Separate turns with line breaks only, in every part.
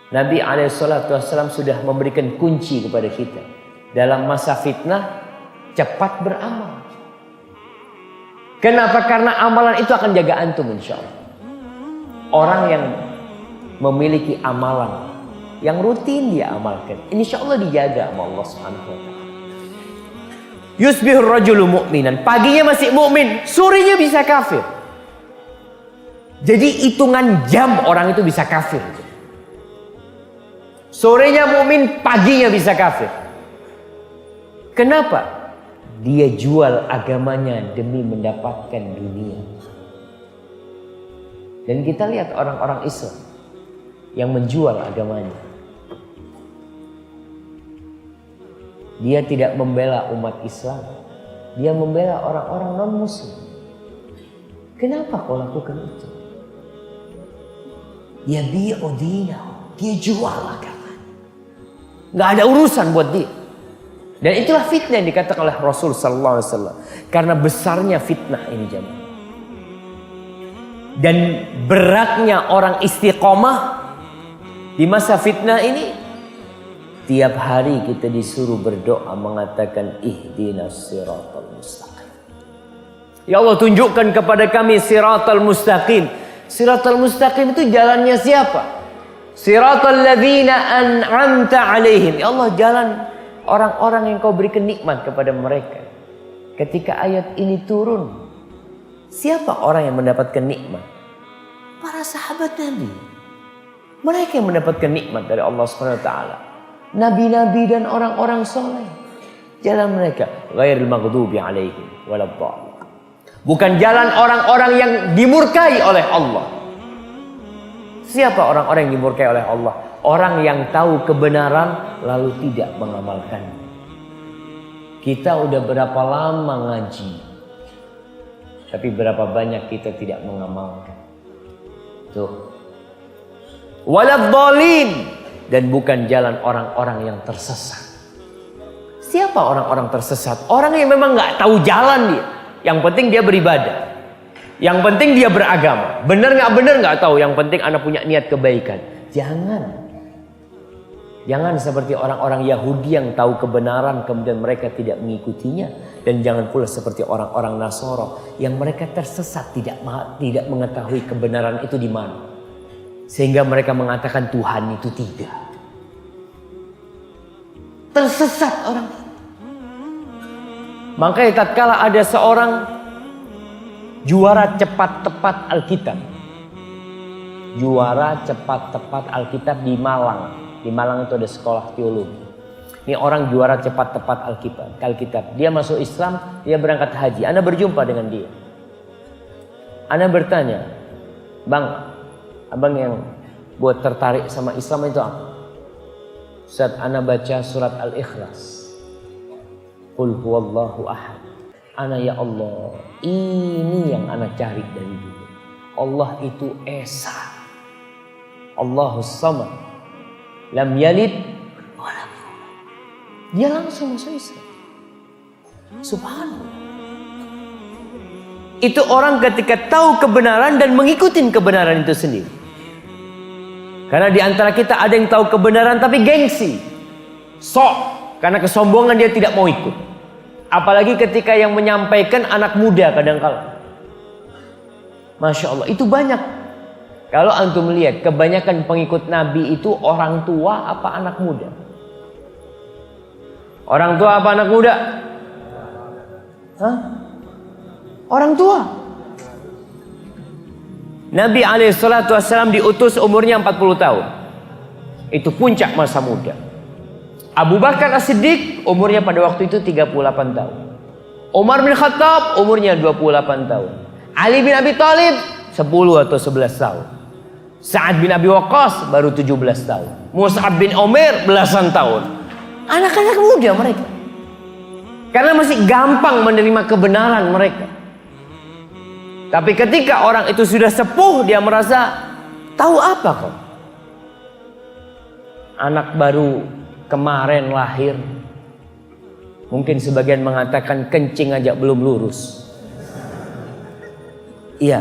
Nabi SAW sudah memberikan kunci kepada kita. Dalam masa fitnah, cepat beramal. Kenapa? Karena amalan itu akan jaga antum insya Allah. Orang yang memiliki amalan yang rutin dia amalkan, insya Allah dijaga sama Allah Subhanahu wa ta'ala. Yusbihur rajulu mu'minan, paginya masih mukmin, sorenya bisa kafir. Jadi hitungan jam orang itu bisa kafir. Sorenya mukmin, paginya bisa kafir. Kenapa? Dia jual agamanya demi mendapatkan dunia. Dan kita lihat orang-orang Islam yang menjual agamanya. Dia tidak membela umat Islam. Dia membela orang-orang non-muslim. Kenapa kau lakukan itu? Ya bi'udina. Dia jual agama. Nggak ada urusan buat dia. Dan itulah fitnah yang dikatakan oleh Rasul sallallahu alaihi wasallam. Karena besarnya fitnah ini jemaah. Dan beratnya orang istiqomah di masa fitnah ini, tiap hari kita disuruh berdoa mengatakan ihdinas siratal mustaqim. Ya Allah, tunjukkan kepada kami siratal mustaqim. Siratal mustaqim itu jalannya siapa? Siratal ladzina an'amta alaihim. Ya Allah, jalan orang-orang yang kau berikan nikmat kepada mereka. Ketika ayat ini turun, siapa orang yang mendapatkan nikmat? Para sahabat Nabi. Mereka yang mendapatkan nikmat dari Allah Subhanahu wa taala. Nabi-nabi dan orang-orang soleh. Jalan mereka ghairil maghdubi alaihim waladdallin. Bukan jalan orang-orang yang dimurkai oleh Allah. Siapa orang-orang yang dimurkai oleh Allah? Orang yang tahu kebenaran lalu tidak mengamalkannya. Kita udah berapa lama ngaji, tapi berapa banyak kita tidak mengamalkan. Tuh. Waladdallin, dan bukan jalan orang-orang yang tersesat. Siapa orang-orang tersesat? Orang yang memang nggak tahu jalan dia. Yang penting dia beribadah. Yang penting dia beragama. Benar nggak tahu. Yang penting anak punya niat kebaikan. Jangan seperti orang-orang Yahudi yang tahu kebenaran kemudian mereka tidak mengikutinya. Dan jangan pula seperti orang-orang Nasoro yang mereka tersesat tidak mengetahui kebenaran itu di mana. Sehingga mereka mengatakan Tuhan itu tidak. Tersesat orang. Makanya tatkala ada seorang juara cepat tepat Alkitab. Juara cepat tepat Alkitab di Malang. Di Malang itu ada sekolah teologi. Ini orang juara cepat tepat Alkitab. Dia masuk Islam, dia berangkat haji. Ana berjumpa dengan dia. Ana bertanya, "Bang, abang yang buat tertarik sama Islam itu apa?" Ustaz, ana baca surat Al-Ikhlas. Qul huwallahu ahad. Ana ya Allah, ini yang ana cari dari dulu. Allah itu Esa. Allahus Samad. Lam yalid wa lam yulad. Dia langsung masuk Islam. Subhanallah. Itu orang ketika tahu kebenaran dan mengikuti kebenaran itu sendiri. Karena di antara kita ada yang tahu kebenaran tapi gengsi. Sok. Karena kesombongan dia tidak mau ikut. Apalagi ketika yang menyampaikan anak muda kadang-kala. Masya Allah, itu banyak. Kalau antum melihat kebanyakan pengikut Nabi itu orang tua apa anak muda? Orang tua apa anak muda? Hah? Orang tua. Nabi SAW diutus umurnya 40 tahun. Itu puncak masa muda. Abu Bakar As-Siddiq umurnya pada waktu itu 38 tahun. Umar bin Khattab umurnya 28 tahun. Ali bin Abi Thalib 10 atau 11 tahun. Sa'ad bin Abi Waqqas baru 17 tahun. Mus'ab bin Umair belasan tahun. Anak-anak muda mereka. Karena masih gampang menerima kebenaran mereka. Tapi ketika orang itu sudah sepuh, dia merasa tahu apa kok. Anak baru kemarin lahir. Mungkin sebagian mengatakan kencing aja belum lurus. Iya.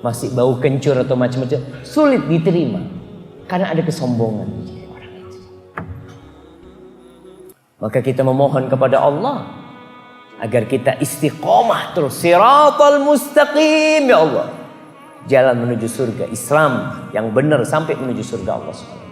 Masih bau kencur atau macam-macam. Sulit diterima. Karena ada kesombongan di diri orang itu. Maka kita memohon kepada Allah agar kita istiqomah terus. Siratal mustaqim ya Allah. Jalan menuju surga Islam yang benar sampai menuju surga Allah SWT.